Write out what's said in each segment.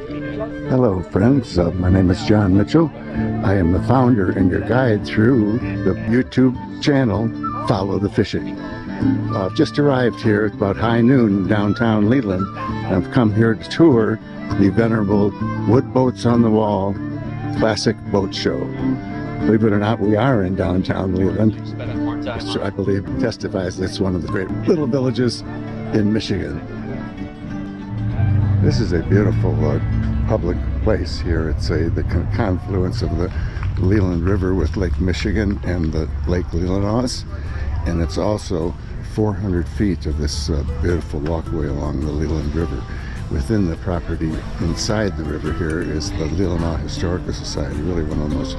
Hello friends, my name is John Mitchell. I am the founder and your guide through the YouTube channel Follow the Fishing. I've just arrived here at about high noon downtown Leland. I've come here to tour the venerable Wood Boats on the Wall Classic Boat Show. Believe it or not, we are in downtown Leland, which I believe testifies that it's one of the great little villages in Michigan. This is a beautiful public place here. It's the confluence of the Leland River with Lake Michigan and the Lake Leland, and it's also 400 feet of this beautiful walkway along the Leland River. Within the property inside the river here is the Leland Historical Society, really one of the most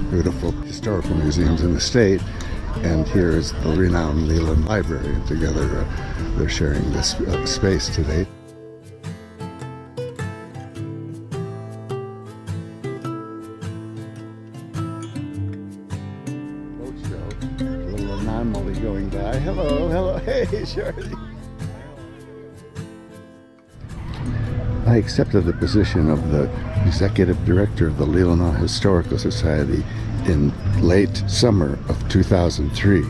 beautiful historical museums in the state. And here is the renowned Leland Library, and together they're sharing this space today. Boat show, a little anomaly going by. Hello, hey, Shirley. I accepted the position of the executive director of the Leland Historical Society in late summer of 2003.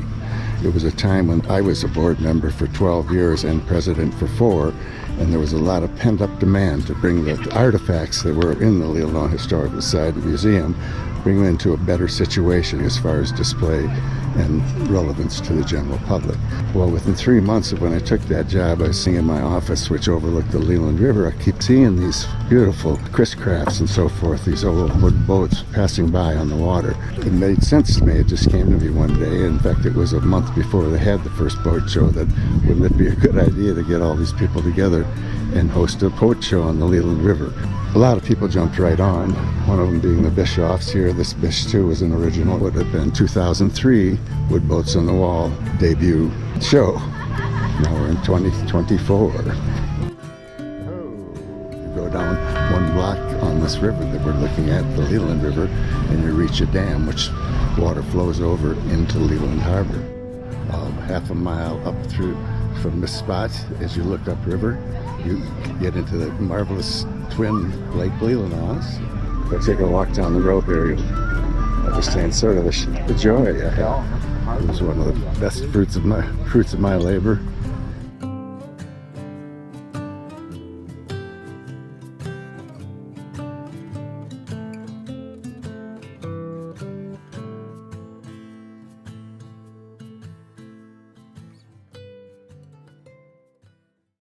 It was a time when I was a board member for 12 years and president for 4, and there was a lot of pent-up demand to bring the artifacts that were in the Leland Historical Society Museum, bring them into a better situation as far as display and relevance to the general public. Well, within 3 months of when I took that job, I was sitting in my office, which overlooked the Leland River. I keep seeing these beautiful Chris Crafts and so forth, these old wood boats passing by on the water. It made sense to me. It just came to me one day. In fact, it was a month before they had the first boat show that wouldn't it be a good idea to get all these people together and host a boat show on the Leland River. A lot of people jumped right on, one of them being the Bischoffs here. This Bish too was an original. It would have been 2003 Wood Boats on the Wall debut show. Now we're in 2024. You go down one block on this river that we're looking at, the Leland River, and you reach a dam which water flows over into Leland Harbor. Half a mile up through from this spot, as you look upriver, you get into the marvelous twin Lake Leland. If I take a walk down the road here, you'll understand sort of the joy I had. It was one of the best fruits of my labor.